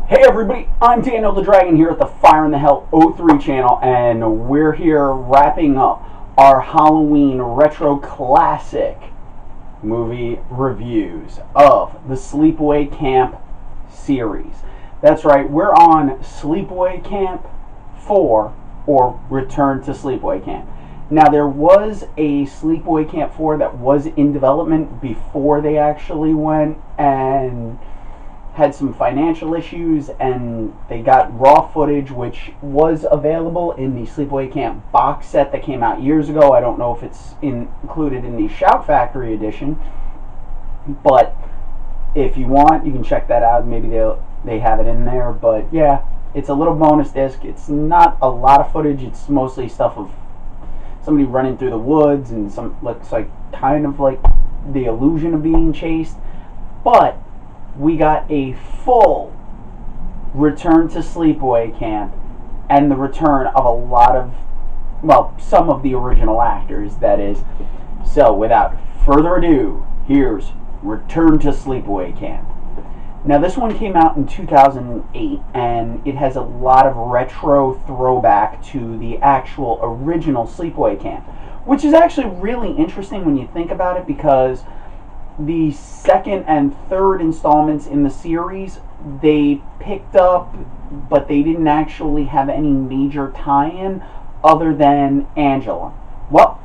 Hey everybody, I'm Daniel the Dragon here at the Fire in the Hell 03 channel, and we're here wrapping up our Halloween retro classic movie reviews of the Sleepaway Camp series. That's right, we're on Sleepaway Camp 4, or Return to Sleepaway Camp. Now, there was a Sleepaway Camp 4 that was in development before they actually went and had some financial issues, and they got raw footage which was available in the Sleepaway Camp box set that came out years ago. I don't know if it's included in the Shout Factory edition, but if you want, you can check that out. Maybe they have it in there. But yeah, it's a little bonus disc. It's not a lot of footage. It's mostly stuff of somebody running through the woods and some looks like kind of like the illusion of being chased. But we got a full return to Sleepaway Camp and the return of a lot of, well, some of the original actors, that is. So without further ado, here's Return to Sleepaway Camp. Now, this one came out in 2008, and it has a lot of retro throwback to the actual original Sleepaway Camp, which is actually really interesting when you think about it, because the second and third installments in the series, they picked up, but they didn't actually have any major tie-in other than Angela. Well,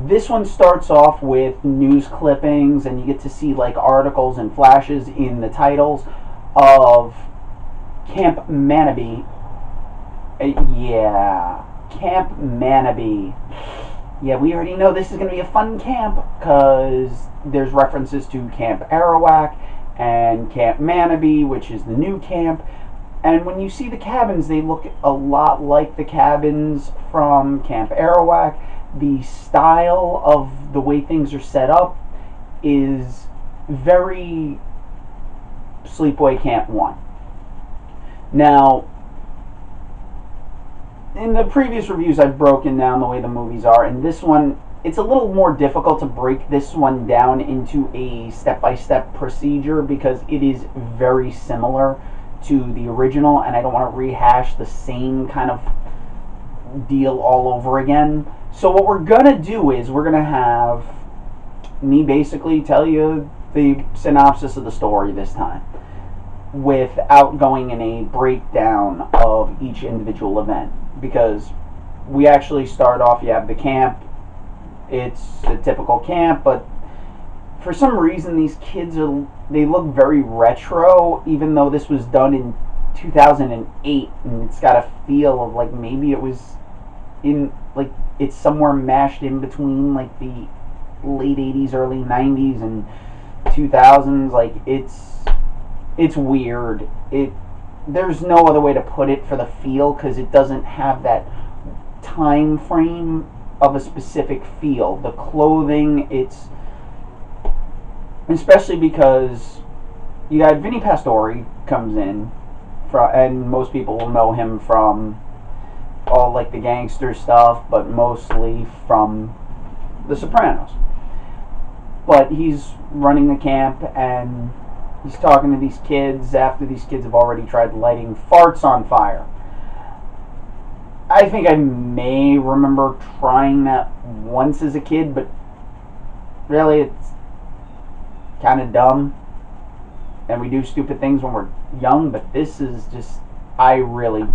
this one starts off with news clippings, and you get to see like articles and flashes in the titles of Camp Manaby. Camp Manaby. Yeah, we already know this is going to be a fun camp, because there's references to Camp Arawak and Camp Manaby, which is the new camp. And when you see the cabins, they look a lot like the cabins from Camp Arawak. The style of the way things are set up is very Sleepaway Camp 1. Now, in the previous reviews, I've broken down the way the movies are, and this one, it's a little more difficult to break this one down into a step-by-step procedure, because it is very similar to the original, and I don't want to rehash the same kind of deal all over again. So what we're going to do is we're going to have me basically tell you the synopsis of the story this time, without going in a breakdown of each individual event, because we actually start off, you have the camp. It's a typical camp, but for some reason these kids they look very retro, even though this was done in 2008, and it's got a feel of like maybe it was in, like, it's somewhere mashed in between like the late 80s, early 90s and 2000s. Like, it's weird. There's no other way to put it for the feel, because it doesn't have that time frame of a specific feel. The clothing, it's, especially because you got Vinny Pastore comes in, and most people will know him from all like the gangster stuff, but mostly from The Sopranos. But he's running the camp, and he's talking to these kids after these kids have already tried lighting farts on fire. I think I may remember trying that once as a kid, but really it's kind of dumb. And we do stupid things when we're young, but this is just, I really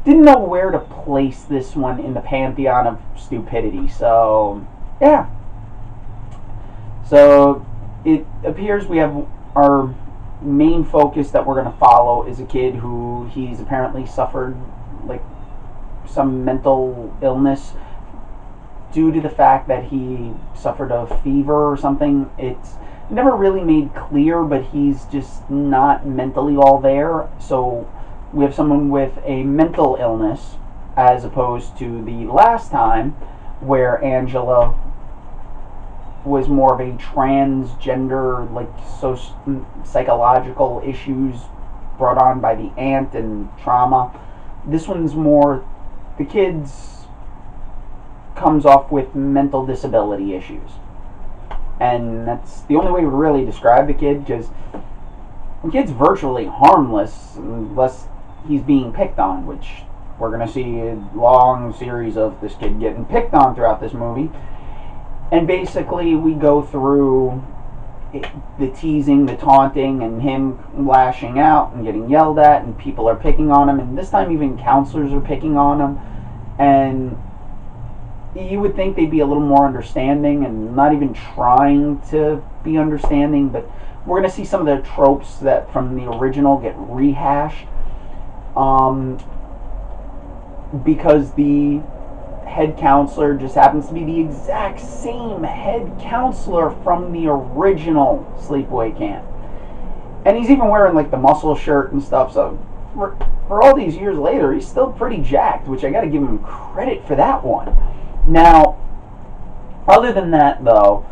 didn't know where to place this one in the pantheon of stupidity. So, yeah. So, it appears we have our main focus that we're going to follow is a kid who he's apparently suffered like some mental illness due to the fact that he suffered a fever or something. It's never really made clear, but he's just not mentally all there. So we have someone with a mental illness, as opposed to the last time where Angela was more of a transgender, like psychological issues brought on by the aunt and trauma. This one's more, the kid's comes off with mental disability issues. And that's the only way to really describe the kid, because The kid's virtually harmless unless he's being picked on, which we're going to see a long series of this kid getting picked on throughout this movie. And basically we go through the teasing, the taunting, and him lashing out and getting yelled at, and people are picking on him, and this time even counselors are picking on him. And you would think they'd be a little more understanding and not even trying to be understanding, but we're going to see some of the tropes that from the original get rehashed, because the head counselor just happens to be the exact same head counselor from the original Sleepaway Camp. And he's even wearing like the muscle shirt and stuff, so for all these years later, he's still pretty jacked, which I gotta give him credit for that one. Now, other than that though,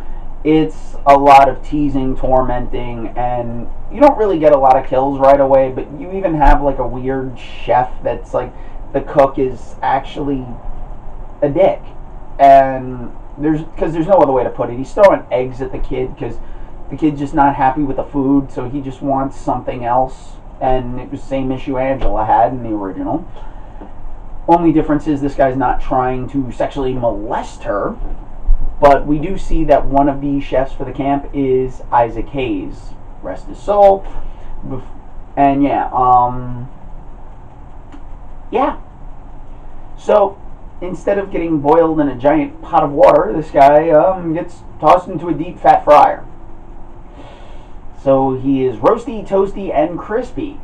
it's a lot of teasing, tormenting, and you don't really get a lot of kills right away, but you even have like a weird chef that's like, the cook is actually a dick, and because there's no other way to put it. He's throwing eggs at the kid because the kid's just not happy with the food, so he just wants something else, and it was the same issue Angela had in the original. Only difference is this guy's not trying to sexually molest her, but we do see that one of the chefs for the camp is Isaac Hayes, rest his soul. And yeah, so instead of getting boiled in a giant pot of water, this guy gets tossed into a deep fat fryer. So he is roasty, toasty, and crispy.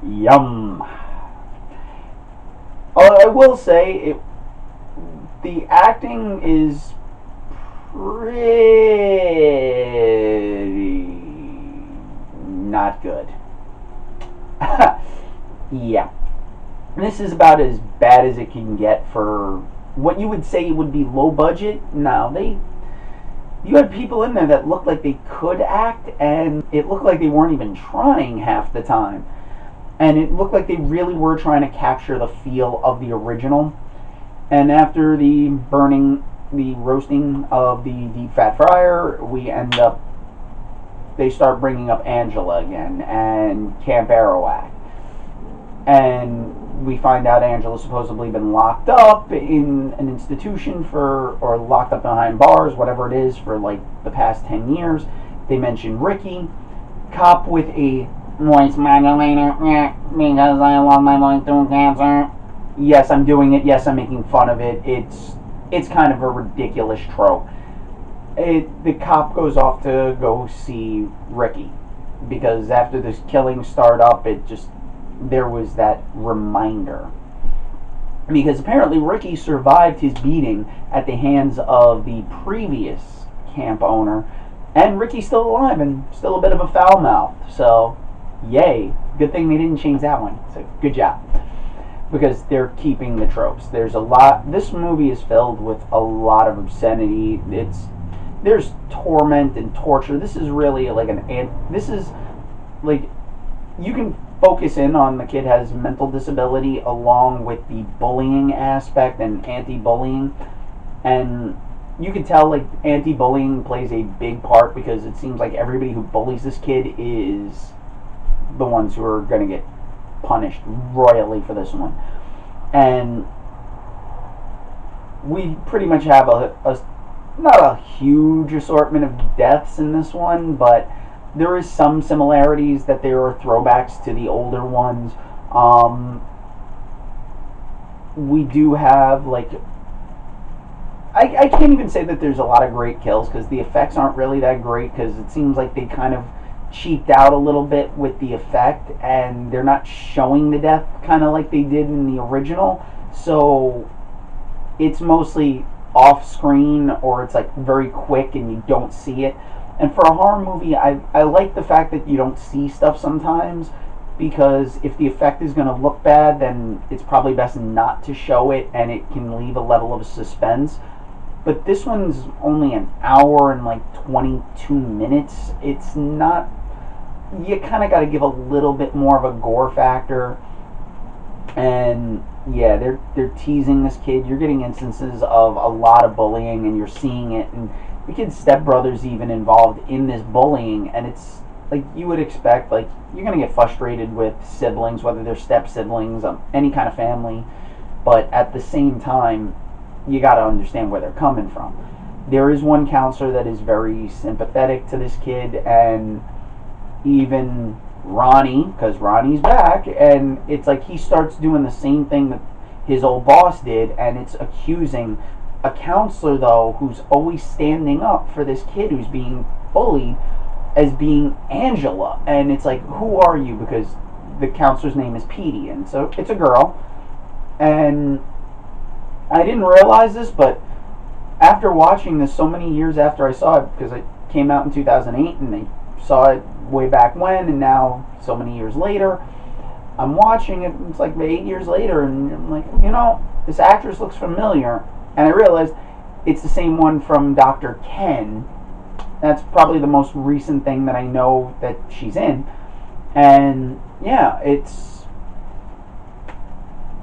Yum. I will say, the acting is pretty not good. Yeah. This is about as bad as it can get for what you would say would be low budget. No, you had people in there that looked like they could act, and it looked like they weren't even trying half the time. And it looked like they really were trying to capture the feel of the original. And after the roasting of the deep fat fryer, they start bringing up Angela again and Camp Arawak. And we find out Angela's supposedly been locked up in an institution or locked up behind bars, whatever it is, for like the past 10 years. They mention Ricky, cop with a voice modulator, because I lost my voice through cancer. Yes, I'm doing it. Yes, I'm making fun of it. It's kind of a ridiculous trope. The cop goes off to go see Ricky, because after this killing started up, there was that reminder. Because apparently Ricky survived his beating at the hands of the previous camp owner, and Ricky's still alive and still a bit of a foul mouth. So, yay. Good thing they didn't change that one. So, good job. Because they're keeping the tropes. This movie is filled with a lot of obscenity. There's torment and torture. This is really you can focus in on the kid has mental disability along with the bullying aspect and anti-bullying, and you can tell like anti-bullying plays a big part, because it seems like everybody who bullies this kid is the ones who are going to get punished royally for this one. And we pretty much have not a huge assortment of deaths in this one, but there is some similarities, that there are throwbacks to the older ones. We do have, like, I can't even say that there's a lot of great kills, because the effects aren't really that great, because it seems like they kind of cheaped out a little bit with the effect, and they're not showing the death kind of like they did in the original. So it's mostly off screen, or it's like very quick and you don't see it. And for a horror movie, I like the fact that you don't see stuff sometimes, because if the effect is going to look bad, then it's probably best not to show it, and it can leave a level of suspense. But this one's only an hour and like 22 minutes. It's not... You kind of got to give a little bit more of a gore factor. And yeah, they're teasing this kid. You're getting instances of a lot of bullying, and you're seeing it. And the kid's stepbrother's even involved in this bullying, and like you would expect, like you're gonna get frustrated with siblings, whether they're step siblings, any kind of family, but at the same time, you got to understand where they're coming from. There is one counselor that is very sympathetic to this kid, and even Ronnie, because Ronnie's back, and it's like he starts doing the same thing that his old boss did, and it's accusing a counselor, though, who's always standing up for this kid who's being bullied as being Angela. And it's like, who are you? Because the counselor's name is Petey, and so it's a girl. And I didn't realize this, but after watching this so many years after I saw it, because it came out in 2008 and I saw it way back when, and now so many years later, I'm watching it, it's like 8 years later, and I'm like, you know, this actress looks familiar. And I realized it's the same one from Dr. Ken. That's probably the most recent thing that I know that she's in. And yeah, it's,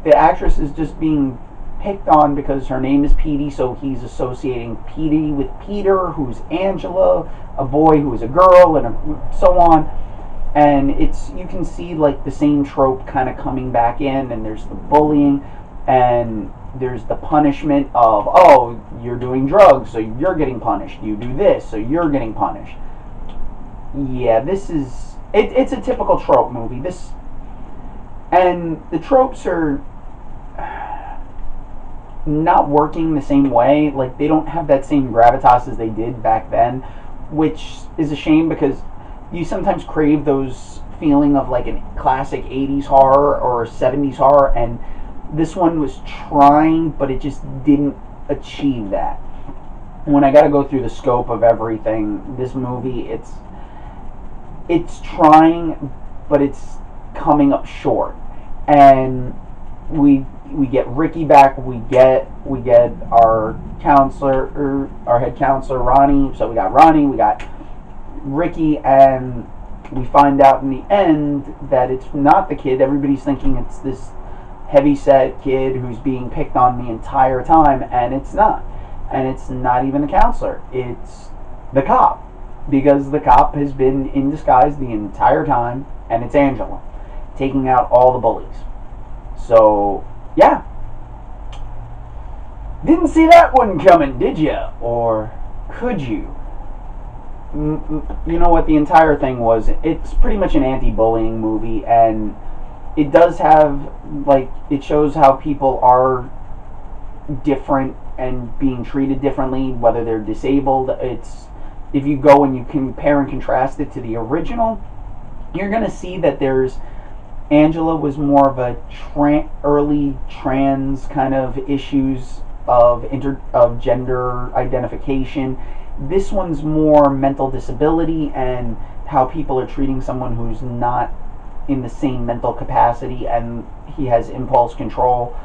the actress is just being picked on because her name is Petey, so he's associating Petey with Peter, who's Angela, a boy who is a girl, and so on. And it's, you can see like the same trope kind of coming back in, and there's the bullying, and there's the punishment of, oh, you're doing drugs, so you're getting punished. You do this, so you're getting punished. Yeah, this is, it's a typical trope movie. This, and the tropes are not working the same way. Like, they don't have that same gravitas as they did back then, which is a shame, because you sometimes crave those feeling of like a classic 80s horror or 70s horror, and this one was trying, but it just didn't achieve that. When I got to go through the scope of everything, this movie, it's trying, but it's coming up short. And we get Ricky back. We get our counselor, or our head counselor, Ronnie. So we got Ronnie, we got Ricky, and we find out in the end that it's not the kid. Everybody's thinking it's this heavy-set kid who's being picked on the entire time, and it's not. And it's not even the counselor. It's the cop, because the cop has been in disguise the entire time, and it's Angela, taking out all the bullies. So, yeah. Didn't see that one coming, did you? Or could you? You know what the entire thing was? It's pretty much an anti-bullying movie, and it does have, like, it shows how people are different and being treated differently, whether they're disabled. It's, if you go and you compare and contrast it to the original, you're going to see that there's, Angela was more of a early trans kind of issues of gender identification. This one's more mental disability and how people are treating someone who's not in the same mental capacity, and he has impulse control.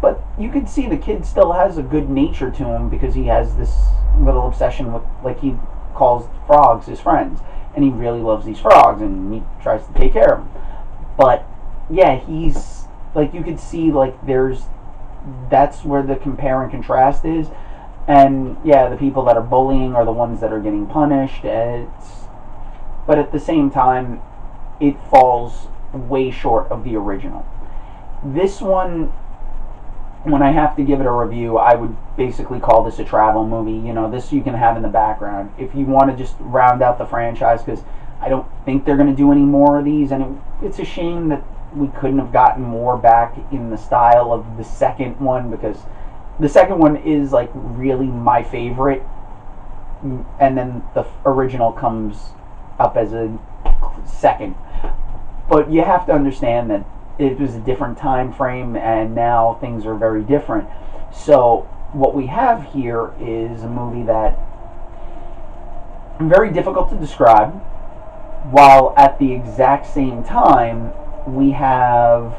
But you can see the kid still has a good nature to him, because he has this little obsession with, like, he calls frogs his friends, and he really loves these frogs, and he tries to take care of them. But yeah, he's, like, you could see, like, that's where the compare and contrast is. And yeah, the people that are bullying are the ones that are getting punished. But at the same time, it falls way short of the original. This one, when I have to give it a review, I would basically call this a travel movie. You know, this you can have in the background if you want to just round out the franchise, because I don't think they're going to do any more of these, and it's a shame that we couldn't have gotten more back in the style of the second one, because the second one is, like, really my favorite, and then the original comes up as a second. But you have to understand that it was a different time frame, and now things are very different. So what we have here is a movie that very difficult to describe, while at the exact same time we have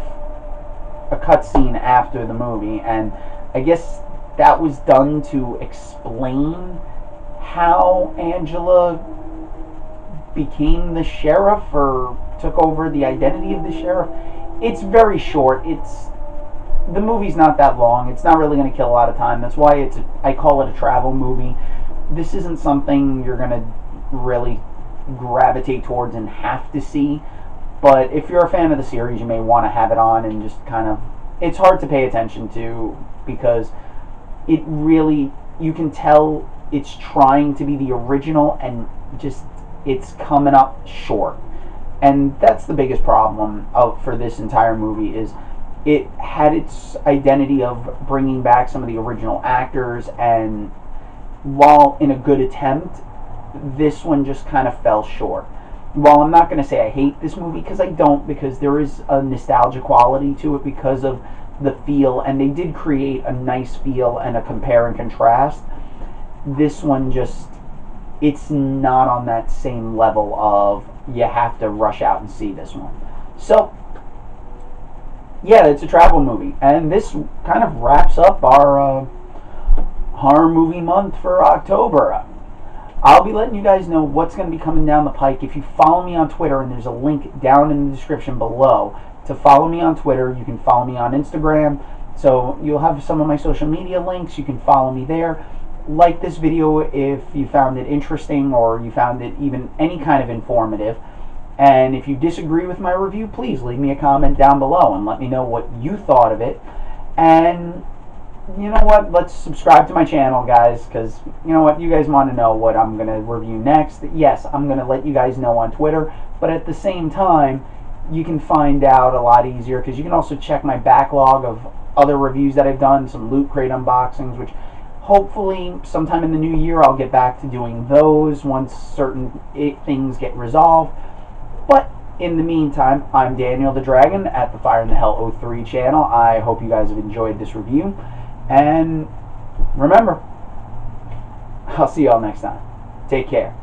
a cutscene after the movie, and I guess that was done to explain how Angela became the sheriff, or took over the identity of the sheriff. It's very short. The movie's not that long. It's not really going to kill a lot of time. That's why I call it a travel movie. This isn't something you're going to really gravitate towards and have to see. But if you're a fan of the series, you may want to have it on and just kind of... It's hard to pay attention to because it really... You can tell it's trying to be the original and just... It's coming up short. And that's the biggest problem for this entire movie is it had its identity of bringing back some of the original actors, and while in a good attempt, this one just kind of fell short. While I'm not going to say I hate this movie, because I don't, because there is a nostalgia quality to it because of the feel, and they did create a nice feel and a compare and contrast. This one just, it's not on that same level of you have to rush out and see this one. So, yeah, it's a travel movie, and this kind of wraps up our horror movie month for October. I'll be letting you guys know what's going to be coming down the pike. If you follow me on Twitter, and there's a link down in the description below to follow me on Twitter. You can follow me on Instagram. So you'll have some of my social media links. You can follow me there. Like this video if you found it interesting or you found it even any kind of informative. And if you disagree with my review, please leave me a comment down below and let me know what you thought of it. And you know what? Let's subscribe to my channel, guys, because you know what? You guys want to know what I'm going to review next. Yes, I'm going to let you guys know on Twitter, but at the same time, you can find out a lot easier because you can also check my backlog of other reviews that I've done, some Loot Crate unboxings, which hopefully sometime in the new year I'll get back to doing those once certain things get resolved. But in the meantime, I'm Daniel the Dragon at the Fire in the Hell 03 channel. I hope you guys have enjoyed this review. And remember, I'll see y'all next time. Take care.